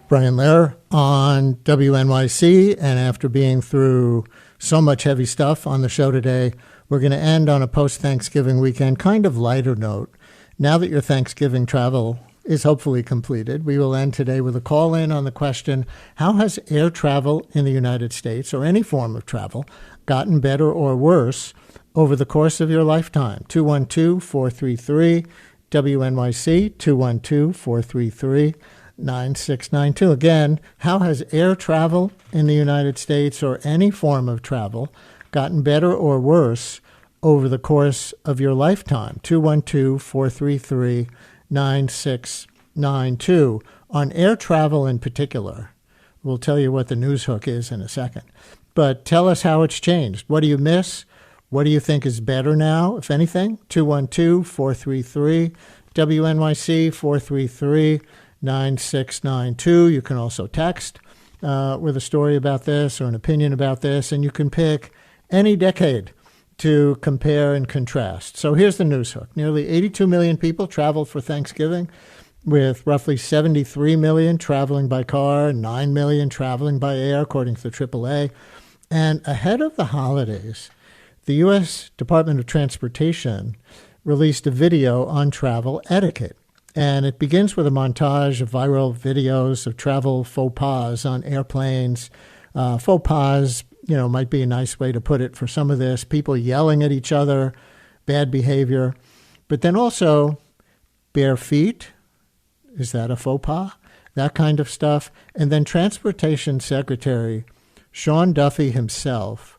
Brian Lehrer on WNYC, and after being through so much heavy stuff on the show today, we're going to end on a post-Thanksgiving weekend kind of lighter note. Now that your Thanksgiving travel is hopefully completed, we will end today with a call-in on the question, how has air travel in the United States, or any form of travel, gotten better or worse over the course of your lifetime? 212-433-WNYC, 212-433-9692. Again, how has air travel in the United States, or any form of travel, gotten better or worse over the course of your lifetime? 212-433-9692. On air travel in particular, we'll tell you what the news hook is in a second. But tell us how it's changed. What do you miss? What do you think is better now, if anything? 212-433-WNYC, 433-9692. You can also text with a story about this or an opinion about this, and you can pick any decade to compare and contrast. So here's the news hook. Nearly 82 million people traveled for Thanksgiving, with roughly 73 million traveling by car, 9 million traveling by air, according to the AAA. And ahead of the holidays, the U.S. Department of Transportation released a video on travel etiquette. And it begins with a montage of viral videos of travel faux pas on airplanes. Faux pas, might be a nice way to put it for some of this. People yelling at each other, bad behavior. But then also bare feet. Is that a faux pas? That kind of stuff. And then Transportation Secretary Sean Duffy himself,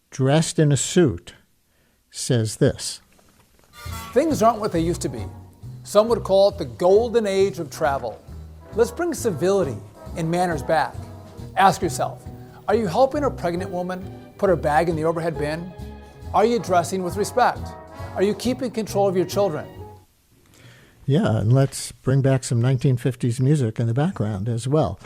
dressed in a suit, says this. Things aren't what they used to be. Some would call it the golden age of travel. Let's bring civility and manners back. Ask yourself, are you helping a pregnant woman put her bag in the overhead bin? Are you dressing with respect? Are you keeping control of your children? Yeah, and let's bring back some 1950s music in the background as well.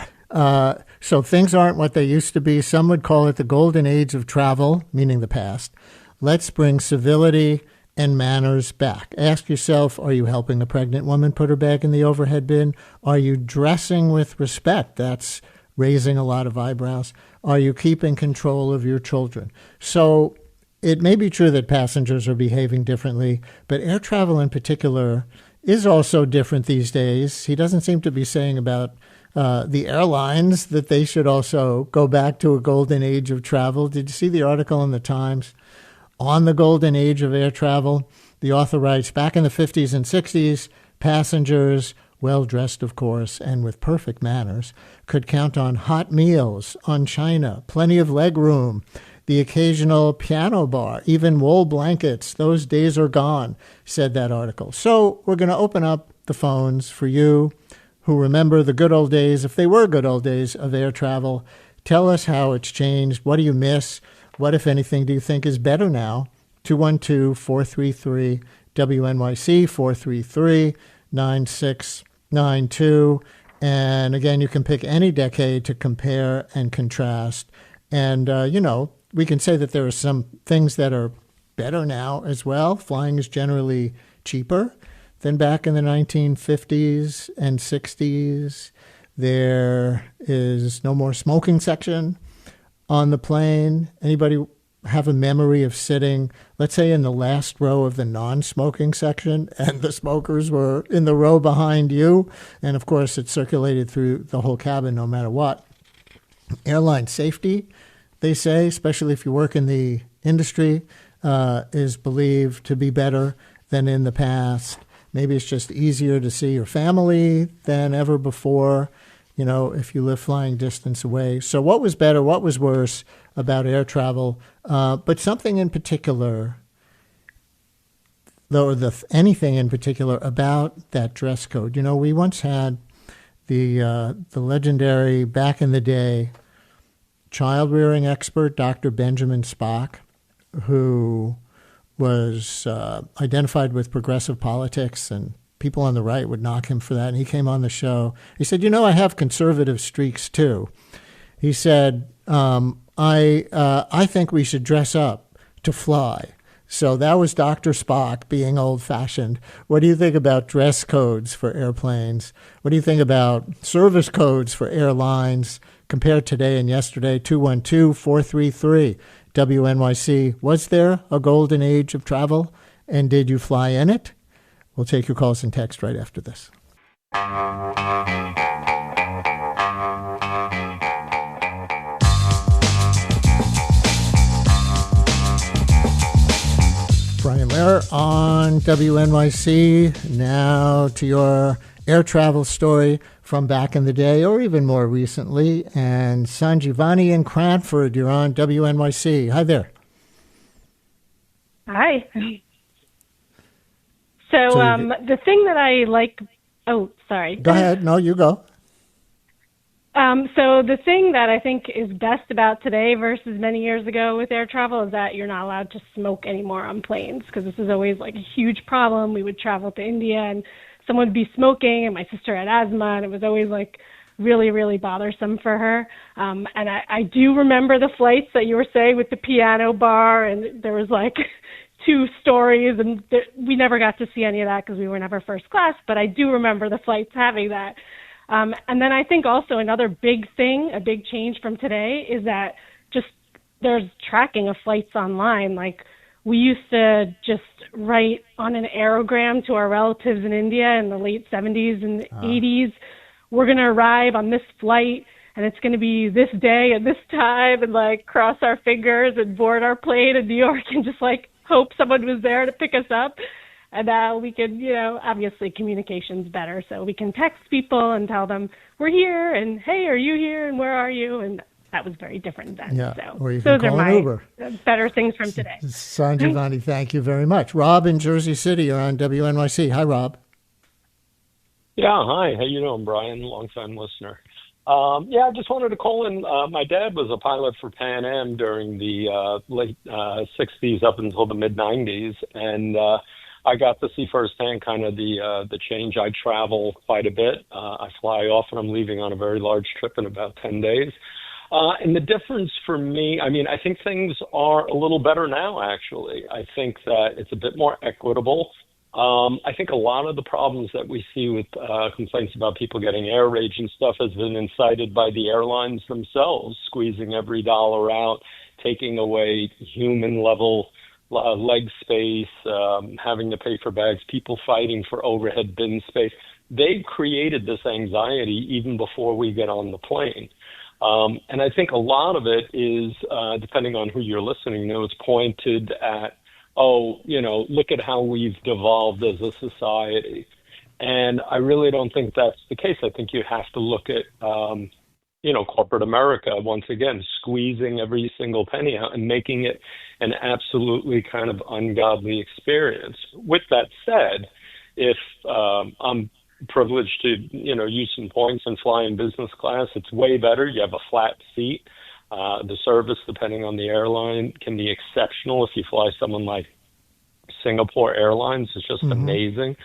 So things aren't what they used to be. Some would call it the golden age of travel, meaning the past. Let's bring civility and manners back. Ask yourself, are you helping a pregnant woman put her bag in the overhead bin? Are you dressing with respect? That's raising a lot of eyebrows. Are you keeping control of your children? So it may be true that passengers are behaving differently, but air travel in particular is also different these days. He doesn't seem to be saying about the airlines that they should also go back to a golden age of travel. Did you see the article in the Times on the golden age of air travel? The author writes, back in the 50s and 60s, passengers, well-dressed of course, and with perfect manners, could count on hot meals, on china, plenty of leg room, the occasional piano bar, even wool blankets. Those days are gone, said that article. So we're going to open up the phones for you who remember the good old days, if they were good old days, of air travel. Tell us how it's changed. What do you miss? What, if anything, do you think is better now? 212-433-WNYC, 433-9692. And again, you can pick any decade to compare and contrast. And, we can say that there are some things that are better now as well. Flying is generally cheaper than back in the 1950s and 60s. There is no more smoking section on the plane. Anybody have a memory of sitting, let's say, in the last row of the non-smoking section, and the smokers were in the row behind you? And of course, it circulated through the whole cabin no matter what. Airline safety, they say, especially if you work in the industry, is believed to be better than in the past. Maybe it's just easier to see your family than ever before, if you live flying distance away. So what was better, what was worse about air travel? But something in particular, anything in particular about that dress code. We once had the legendary, back in the day, child-rearing expert, Dr. Benjamin Spock, who was identified with progressive politics, and people on the right would knock him for that. And he came on the show. He said, I have conservative streaks too. He said, I think we should dress up to fly. So that was Dr. Spock being old-fashioned. What do you think about dress codes for airplanes? What do you think about service codes for airlines? Compare today and yesterday, 212-433 WNYC. Was there a golden age of travel, and did you fly in it? We'll take your calls and text right after this. Brian Lehrer on WNYC. Now to your air travel story from back in the day or even more recently. And Sanjivani in Cranford, you're on WNYC. Hi there. Hi. So the thing that I like, oh, sorry. Go ahead. No, you go. So the thing that I think is best about today versus many years ago with air travel is that you're not allowed to smoke anymore on planes, because this is always like a huge problem. We would travel to India and someone would be smoking, and my sister had asthma, and it was always like really, really bothersome for her. And I do remember the flights that you were saying with the piano bar, and there was like 2 stories, and we never got to see any of that because we were never first class, but I do remember the flights having that. And then I think also another big thing, a big change from today, is that just there's tracking of flights online. Like, we used to just write on an aerogram to our relatives in India in the late 70s and 80s, we're going to arrive on this flight, and it's going to be this day at this time, and like cross our fingers and board our plane in New York and just like hope someone was there to pick us up. And now we can, obviously communication's better, so we can text people and tell them we're here, and hey, are you here, and where are you? And that was very different then. Yeah, so or you can those call are an my Uber. Better things from today. Sanjivani, thank you very much. Rob in Jersey City, you're on WNYC. Hi, Rob. Yeah, hi. How you doing, Brian? Long-time listener. I just wanted to call in. My dad was a pilot for Pan Am during the late 60s up until the mid-90s, and I got to see firsthand kind of the change. I travel quite a bit. I fly often. I'm leaving on a very large trip in about 10 days. And the difference for me, I think things are a little better now, actually. I think that it's a bit more equitable. I think a lot of the problems that we see with complaints about people getting air rage and stuff has been incited by the airlines themselves, squeezing every dollar out, taking away human level leg space, having to pay for bags, people fighting for overhead bin space. They've created this anxiety even before we get on the plane. And I think a lot of it is, depending on who you're listening to, it's pointed at, look at how we've devolved as a society. And I really don't think that's the case. I think you have to look at, corporate America, once again, squeezing every single penny out and making it an absolutely kind of ungodly experience. With that said, if I'm privileged to, use some points and fly in business class, it's way better. You have a flat seat. The service, depending on the airline, can be exceptional. If you fly someone like Singapore Airlines, it's just amazing.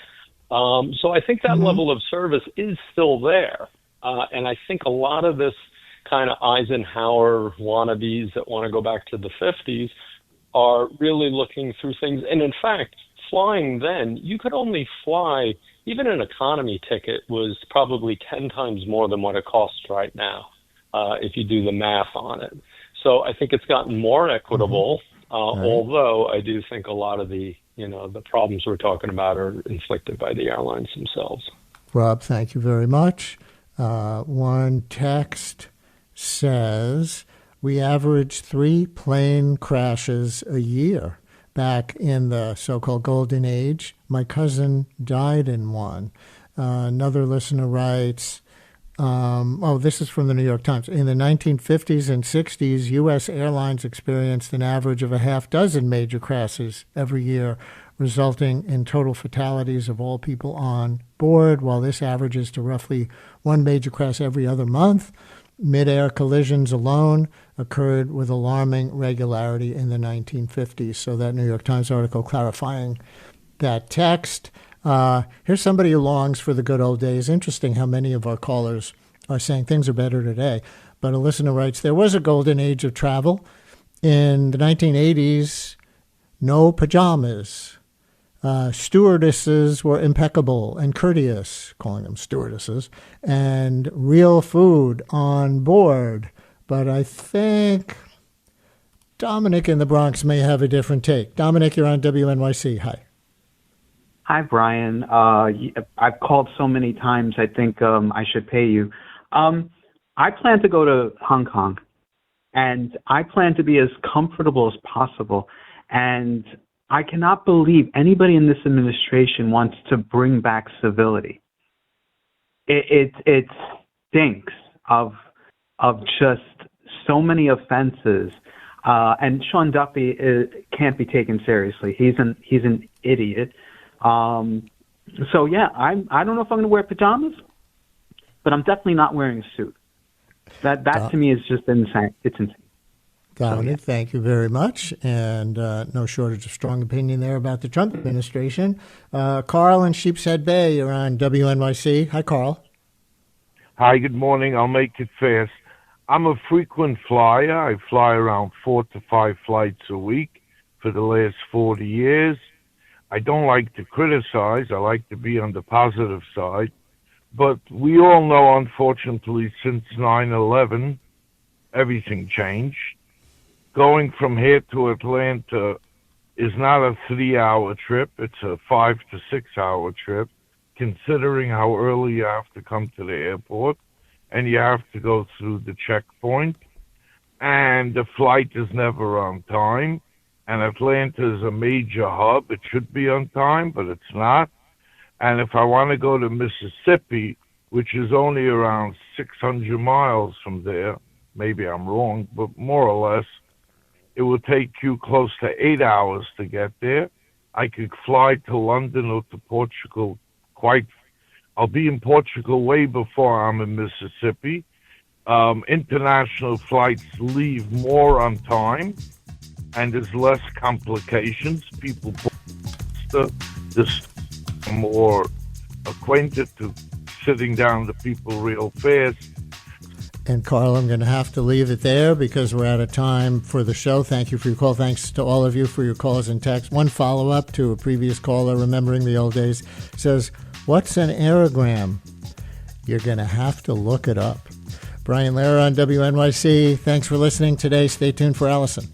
So I think that level of service is still there. And I think a lot of this kind of Eisenhower wannabes that want to go back to the 50s are really looking through things. And in fact, flying then, you could only fly, even an economy ticket was probably 10 times more than what it costs right now, if you do the math on it. So I think it's gotten more equitable, although I do think a lot of the problems we're talking about are inflicted by the airlines themselves. Rob, thank you very much. One text says, we average 3 plane crashes a year back in the so-called golden age. My cousin died in one. Another listener writes, this is from the New York Times. In the 1950s and 60s, U.S. airlines experienced an average of a half dozen major crashes every year, resulting in total fatalities of all people on board, while this averages to roughly 1 major crash every other month. Mid-air collisions alone occurred with alarming regularity in the 1950s. So that New York Times article clarifying that text. Here's somebody who longs for the good old days. Interesting how many of our callers are saying things are better today. But a listener writes, there was a golden age of travel. In the 1980s, no pajamas. Stewardesses were impeccable and courteous, calling them stewardesses, and real food on board. But I think Dominic in the Bronx may have a different take. Dominic, you're on WNYC. Hi. Hi, Brian. I've called so many times, I think I should pay you. I plan to go to Hong Kong, and I plan to be as comfortable as possible. And I cannot believe anybody in this administration wants to bring back civility. It stinks of just so many offenses. And Sean Duffy can't be taken seriously. He's an idiot. So yeah, I don't know if I'm going to wear pajamas, but I'm definitely not wearing a suit. That to me is just insane. It's insane. Dominic, thank you very much. And no shortage of strong opinion there about the Trump administration. Carl in Sheepshead Bay, you're on WNYC. Hi, Carl. Hi, good morning. I'll make it fast. I'm a frequent flyer. I fly around 4 to 5 flights a week for the last 40 years. I don't like to criticize. I like to be on the positive side. But we all know, unfortunately, since 9/11, everything changed. Going from here to Atlanta is not a 3-hour trip. It's a 5 to 6 hour trip, considering how early you have to come to the airport and you have to go through the checkpoint. And the flight is never on time. And Atlanta is a major hub. It should be on time, but it's not. And if I want to go to Mississippi, which is only around 600 miles from there, maybe I'm wrong, but more or less, it will take you close to 8 hours to get there. I could fly to London or to Portugal I'll be in Portugal way before I'm in Mississippi. International flights leave more on time, and there's less complications. People just more acquainted to sitting down to people real fast. And Carl, I'm going to have to leave it there because we're out of time for the show. Thank you for your call. Thanks to all of you for your calls and texts. One follow-up to a previous caller, remembering the old days, says, what's an aerogram? You're going to have to look it up. Brian Lehrer on WNYC. Thanks for listening today. Stay tuned for Allison.